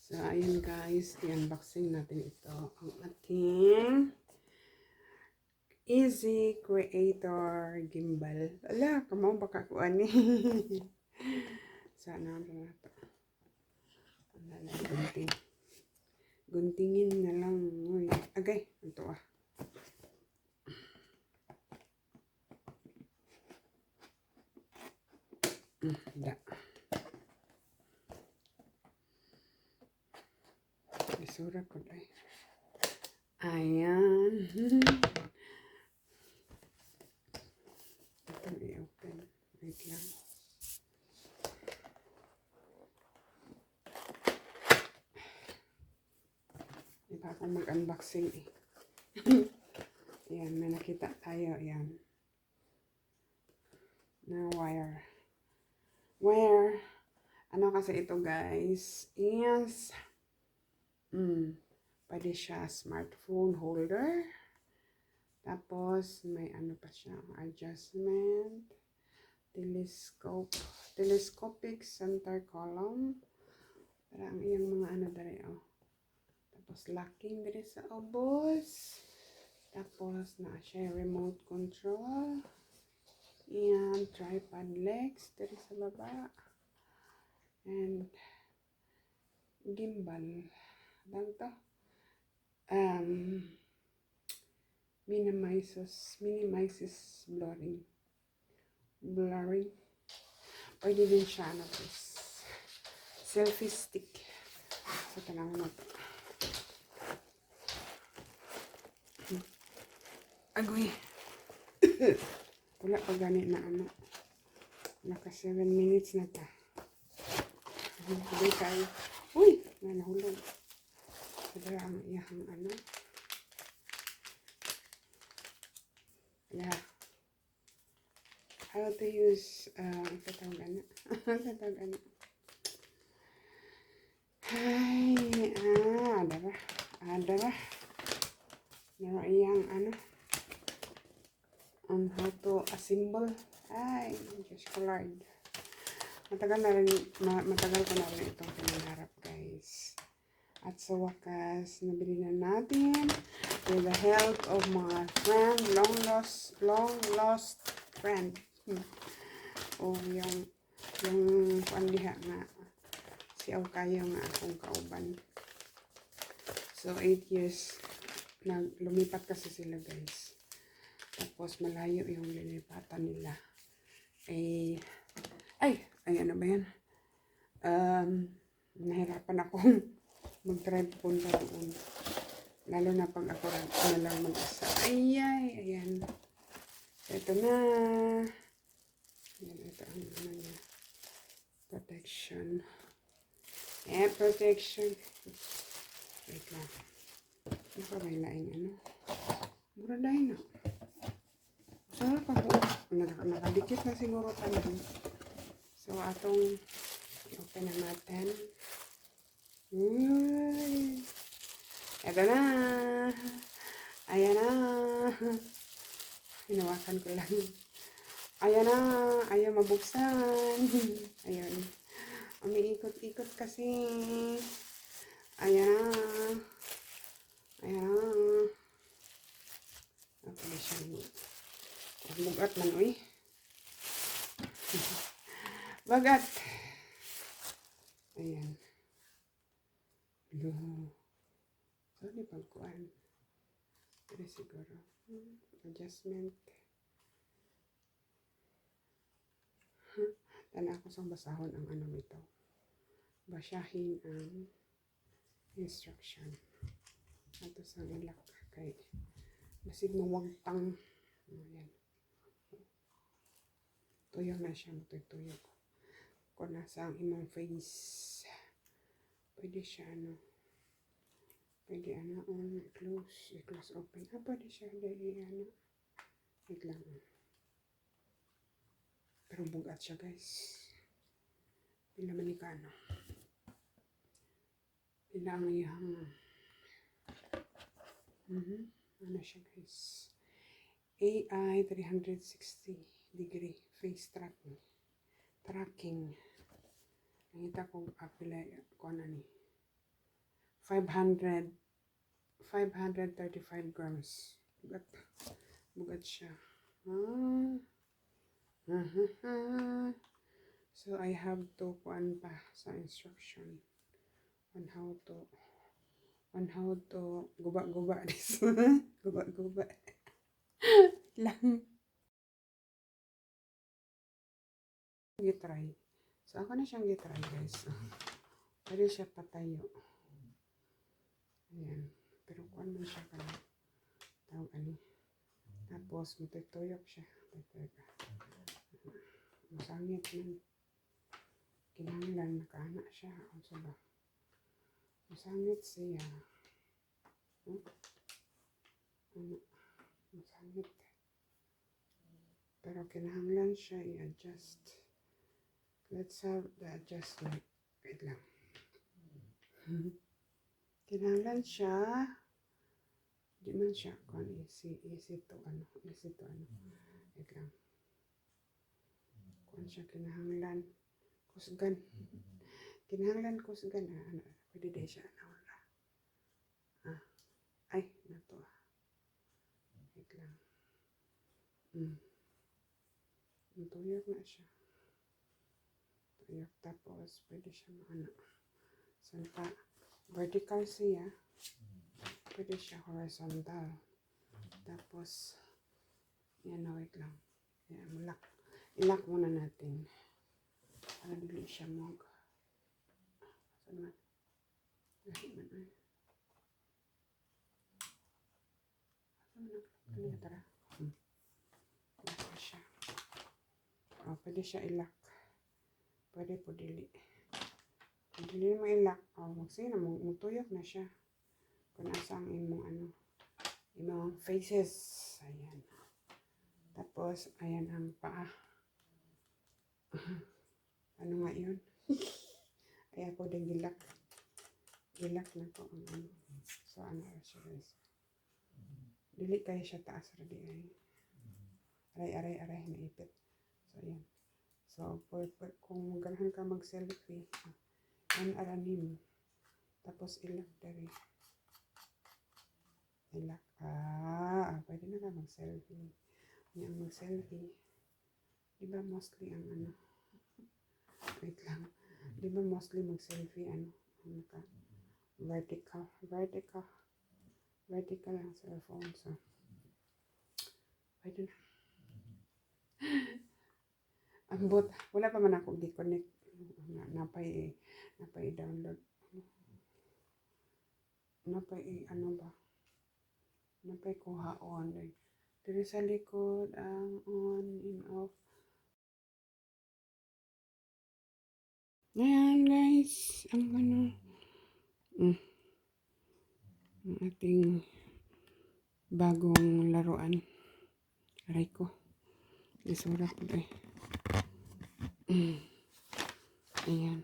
So, ayan guys, i-unboxing natin ito. Ang ating Easy Creator Gimbal. Ala, kamaw baka kuan ni. Sana ba na ito? Ang gunting. Guntingin na lang. Uy, agay, ito ah. Da. Isura ko ay. Ayan. Ito i-open. Wait lang. Di pa ako mag-unboxing eh. Ayan, may nakita tayo. Ayan. Na wire. Wire. Ano kasi ito guys? Is pwede siya smartphone holder. Tapos may ano pa siya, adjustment, telescopic center column. Para ang iyang mga ano dali oh. Tapos locking diri sa ubos. Tapos na siya remote control. Ayan, tripod legs diri sa baba. And gimbal. Lang to. Minimizes blurring. Pwede din siya na selfie stick. So, tanawin mo ito. Agoy. Wala pa gani na ano. Naka 7 minutes na ta. Hindi tayo. Uy! Nahulog. Sadara ang iyahang ano. Yeah. How to use tatawag ano. Tatawag ano. Ay, adara. Naro iyang ano. On how to assemble. Ay, just colored. Matagal ko na rin itong pinangarap guys. At sa wakas, nabili na natin with the help of my friend, long lost friend. O yung pandiha nga si Aukayo nga akong kauban. So 8 years lumipat kasi sila guys. Tapos malayo yung lilipatan nila. Ay ano ba yan? Nahirapan akong mag-drive punta doon. Lalo na pag ako na lang mag-isa. Ayan. Ito na. Ayan, ito ang ano niya. Protection. Protection. Wait lang. Ano pa may laing ano? Mura dahil na. Sarap ako. Nakadikit na siguro tayo. So, atong i-open na natin. Ito na. Ayan na. Hinawakan ko lang. Ayan na. Ayaw mabuksan. Ayan. Umiikot-ikot kasi. Ayan na. Ayan na. Okay siya. Bugat man, uy. Bagat. Ayan. So, di pagkuhan. Pero siguro. Adjustment. Tala ako sa basahon ang ano nito. Basahin ang instruction. Ito sa ilak kay basig mawagtang. Ayan. Tuyo na siya. Tuyo ko. Kung nasa ang imong face. Pwede siya ano. Pwede ano. I-close open. Pwede siya. Dali ano. Wait lang. Pero bugat siya guys. Pila man ni kano. Pila ang iyang. Ano siya guys. AI 360 degree face tracking. Nakita ko pila ko na ni. 500, 535 grams. Bugat. Bugat siya. So, I have to kuan pa sa instruction on how to guba-guba this. Guba-guba. Lang. Gitry. So, ako na siyang gitry, guys. Pwede siya patayo. Ayan. Pero kuan man siya ka. Tawag ano. Tapos, matutuyok siya. Masangit man. Kinahanglan, nakaana siya. O ba? Masangit siya. Masangit. Pero kinahanglan siya i-adjust. Let's have the adjustment. Wait lang. Kinahanglan siya. Di man siya kung easy to ano. Wait lang. Kung siya kinahanglan. Kusgan. Kinahanglan kusgan. Pwede din siya. Ay, nato. Wait lang. Tuyok na siya. Tuyok. Tapos, pwede siya santa. Vertical siya. Pwede siya horizontal. Tapos, yan na, wait lang. Yan, ilak muna natin. Para dili siya mag. Saan man? Lahi man ay. Tara. Ilak siya. Pwede siya ilak. Pwede po dili. Dili mo ilak. Magsige na, magtuyok na siya. Kung asa ang imong faces. Ayan. Tapos, ayan ang paa. Ano nga yun? Ay, ako din gilak. Gilak na ko ang ano. So, siya guys. Dili kayo siya taas. Aray, naipit. So, ayan. So, kung maganahan ka mag-selfie, yan aranin. Tapos, ilak dari. Ilak. Pwede na ka mag-selfie. Yan mag-selfie. Diba mostly ang wait lang. Diba mostly mag-selfie vertical ang cellphone. So, pwede na. Ambot. Wala pa man ako di-connect. Napay download. Napay kuha on. Dito sa likod ang on and off. Ayan guys. Ang ating bagong laruan. Aray ko. Isura ko eh. Ayan.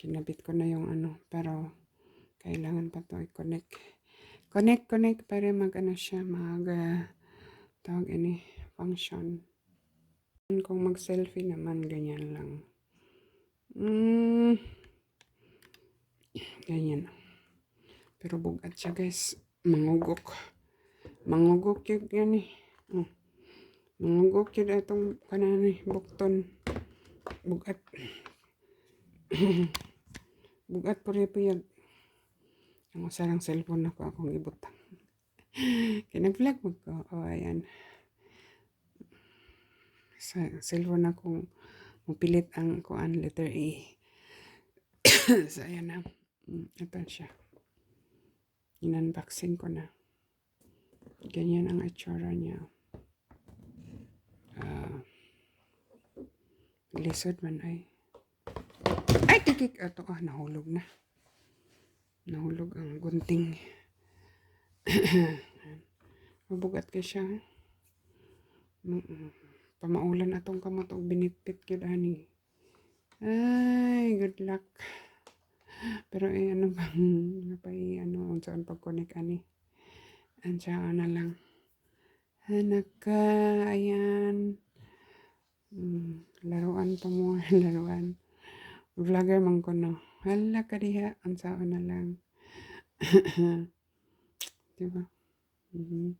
Kinabit ko na yung pero kailangan pa to i-connect. Connect para siya, tawag function. Kung mag-selfie naman, ganyan lang. Ganyan. Pero bugat siya guys. Mangugok yun yan eh. Mangugok yun itong bukton. Bugat. Bugat po rin po yan. Ang usarang cellphone ako akong ibutang. Kinag-vlog mo ko. Ayan. Sa cellphone akong mupilit ang letter A. So, ayan na. Ito siya. In-unboxing ko na. Ganyan ang itsura niya. Lisod man ay. Ay, kikik. Ito nahulog na. Nahulog ang gunting. Mabugat ka siya. Pamaulan atong kamot og binitpit gyud ani. Ay, good luck. Pero unsaon pag-connect ani. Ansa na lang. Hanaka, ayan. Laruan pa mo, laruan. Vlogger man ko no. Hala ka diha, ang sao na lang. Diba? Mhm.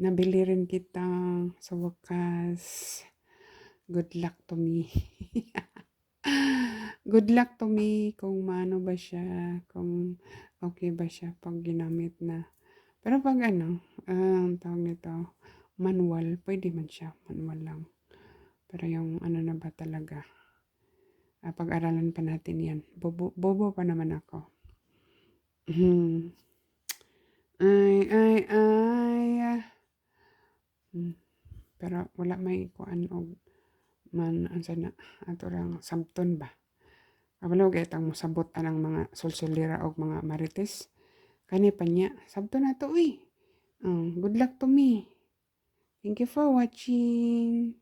Nabili rin kita sa wakas. Good luck to me. Good luck to me kung maano ba siya, kung okay ba siya pag ginamit na. Pero pag ano, ang tawag nito, manual, pwede man siya, manual lang. Pero yung ano na ba talaga, pag-aralan pa natin yan. Bobo pa naman ako. Hmm. Ay. Pero wala may kuan og man ansa na ato lang sabton ba. Kabalo gayt ang mosabot anang mga sulsulira og mga marites. Kani pa niya, sabton na to uy. Good luck to me. Thank you for watching.